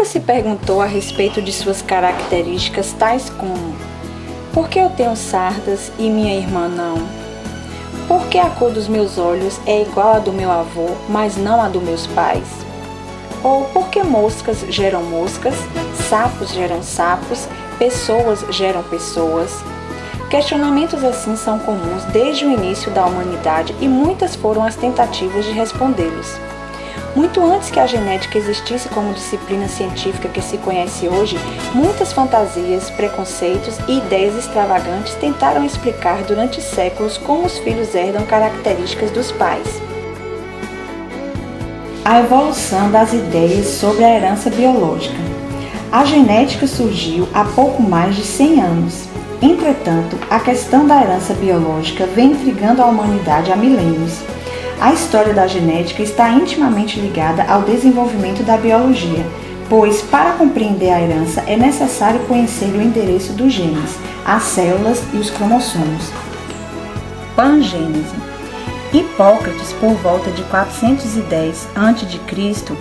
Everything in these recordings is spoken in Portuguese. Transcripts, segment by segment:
Nunca se perguntou a respeito de suas características tais como: por que eu tenho sardas e minha irmã não? Por que a cor dos meus olhos é igual à do meu avô, mas não à dos meus pais? Ou por que moscas geram moscas, sapos geram sapos, pessoas geram pessoas? Questionamentos assim são comuns desde o início da humanidade e muitas foram as tentativas de respondê-los. Muito antes que a genética existisse como disciplina científica que se conhece hoje, muitas fantasias, preconceitos e ideias extravagantes tentaram explicar durante séculos como os filhos herdam características dos pais. A evolução das ideias sobre a herança biológica. A genética surgiu há pouco mais de 100 anos. Entretanto, a questão da herança biológica vem intrigando a humanidade há milênios. A história da genética está intimamente ligada ao desenvolvimento da biologia, pois, para compreender a herança, é necessário conhecer o endereço dos genes, as células e os cromossomos. Pangênese. Hipócrates, por volta de 410 a.C.,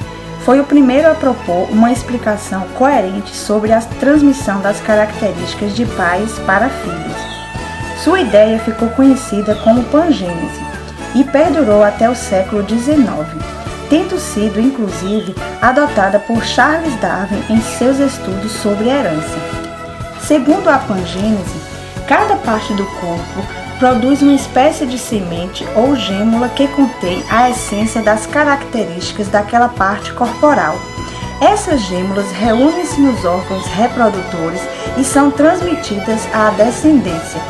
foi o primeiro a propor uma explicação coerente sobre a transmissão das características de pais para filhos. Sua ideia ficou conhecida como pangênese e perdurou até o século XIX, tendo sido, inclusive, adotada por Charles Darwin em seus estudos sobre herança. Segundo a pangênese, cada parte do corpo produz uma espécie de semente ou gêmula que contém a essência das características daquela parte corporal. Essas gêmulas reúnem-se nos órgãos reprodutores e são transmitidas à descendência.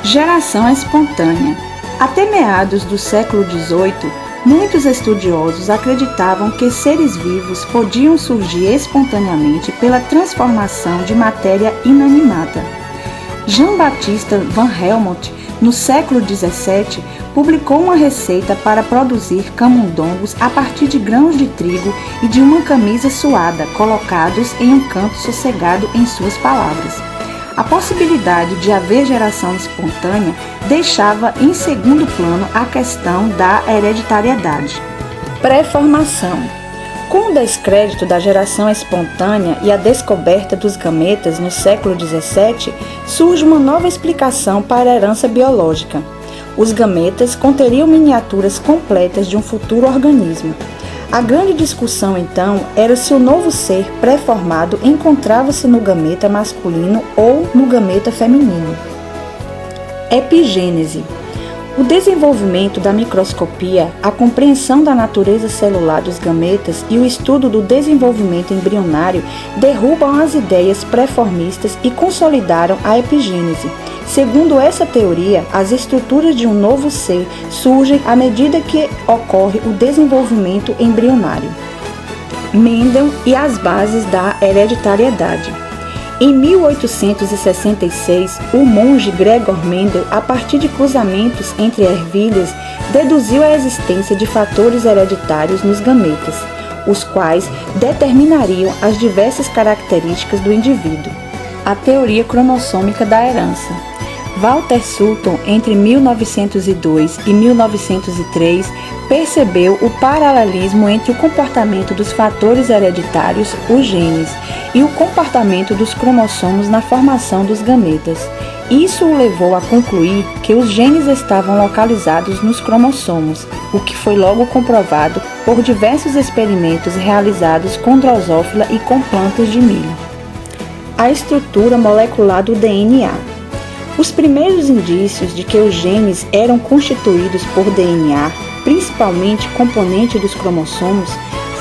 Geração espontânea. Até meados do século XVIII, muitos estudiosos acreditavam que seres vivos podiam surgir espontaneamente pela transformação de matéria inanimada. Jean-Baptiste Van Helmont, no século XVII, publicou uma receita para produzir camundongos a partir de grãos de trigo e de uma camisa suada, colocados em um canto sossegado, em suas palavras. A possibilidade de haver geração espontânea deixava em segundo plano a questão da hereditariedade. Pré-formação. Com o descrédito da geração espontânea e a descoberta dos gametas no século XVII, surge uma nova explicação para a herança biológica. Os gametas conteriam miniaturas completas de um futuro organismo. A grande discussão, então, era se o novo ser pré-formado encontrava-se no gameta masculino ou no gameta feminino. Epigênese. O desenvolvimento da microscopia, a compreensão da natureza celular dos gametas e o estudo do desenvolvimento embrionário derrubam as ideias pré-formistas e consolidaram a epigênese. Segundo essa teoria, as estruturas de um novo ser surgem à medida que ocorre o desenvolvimento embrionário. Mendel e as bases da hereditariedade. Em 1866, o monge Gregor Mendel, a partir de cruzamentos entre ervilhas, deduziu a existência de fatores hereditários nos gametas, os quais determinariam as diversas características do indivíduo. A teoria cromossômica da herança. Walter Sutton, entre 1902 e 1903, percebeu o paralelismo entre o comportamento dos fatores hereditários, os genes, e o comportamento dos cromossomos na formação dos gametas. Isso o levou a concluir que os genes estavam localizados nos cromossomos, o que foi logo comprovado por diversos experimentos realizados com drosófila e com plantas de milho. A estrutura molecular do DNA. Os primeiros indícios de que os genes eram constituídos por DNA, principalmente componente dos cromossomos,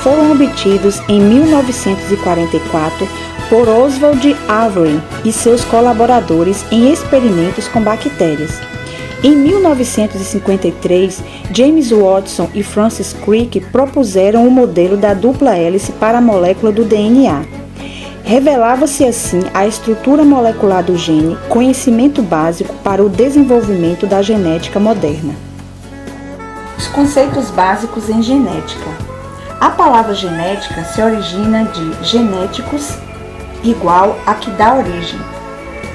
foram obtidos em 1944 por Oswald Avery e seus colaboradores em experimentos com bactérias. Em 1953, James Watson e Francis Crick propuseram o modelo da dupla hélice para a molécula do DNA. Revelava-se assim a estrutura molecular do gene, conhecimento básico para o desenvolvimento da genética moderna. Os conceitos básicos em genética. A palavra genética se origina de genéticos, igual a que dá origem.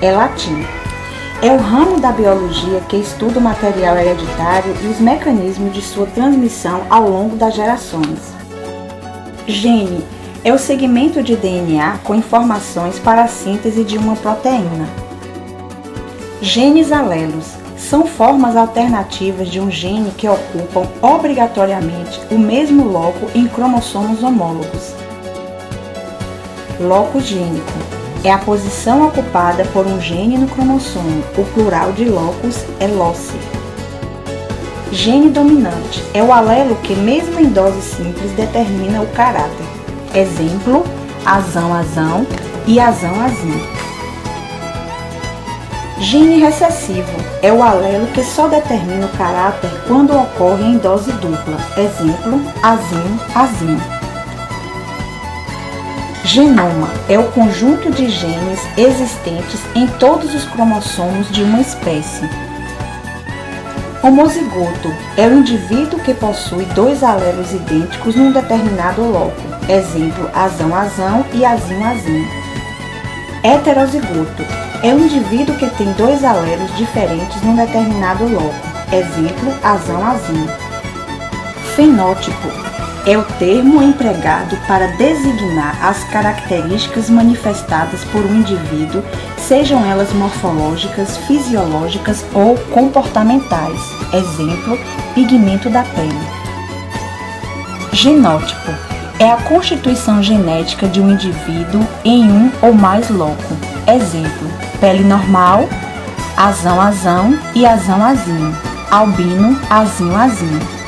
É latim. É o ramo da biologia que estuda o material hereditário e os mecanismos de sua transmissão ao longo das gerações. Gene é o segmento de DNA com informações para a síntese de uma proteína. Genes alelos são formas alternativas de um gene que ocupam obrigatoriamente o mesmo loco em cromossomos homólogos. Locus gênico é a posição ocupada por um gene no cromossomo. O plural de locus é loci. Gene dominante é o alelo que, mesmo em dose simples, determina o caráter. Exemplo, azão-azão e azão-azinho. Gene recessivo é o alelo que só determina o caráter quando ocorre em dose dupla. Exemplo, azinho-azinho. Genoma é o conjunto de genes existentes em todos os cromossomos de uma espécie. Homozigoto é o indivíduo que possui dois alelos idênticos num determinado loco. Exemplo, azão-azão e azinho-azinho. Heterozigoto é o indivíduo que tem dois alelos diferentes num determinado loco. Exemplo, azão-azinho. Fenótipo é o termo empregado para designar as características manifestadas por um indivíduo, sejam elas morfológicas, fisiológicas ou comportamentais. Exemplo, pigmento da pele. Genótipo é a constituição genética de um indivíduo em um ou mais loco. Exemplo, pele normal, azão-azão e azão-azinho. Albino, azinho-azinho.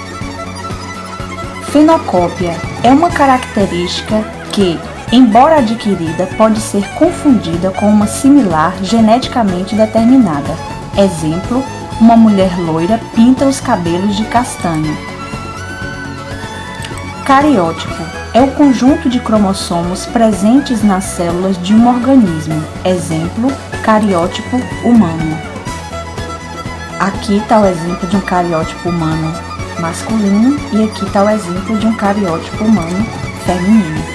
Fenocópia é uma característica que, embora adquirida, pode ser confundida com uma similar geneticamente determinada. Exemplo, uma mulher loira pinta os cabelos de castanho. Cariótipo é o conjunto de cromossomos presentes nas células de um organismo. Exemplo, cariótipo humano. Aqui está o exemplo de um cariótipo humano masculino e aqui está o exemplo de um cariótipo humano feminino.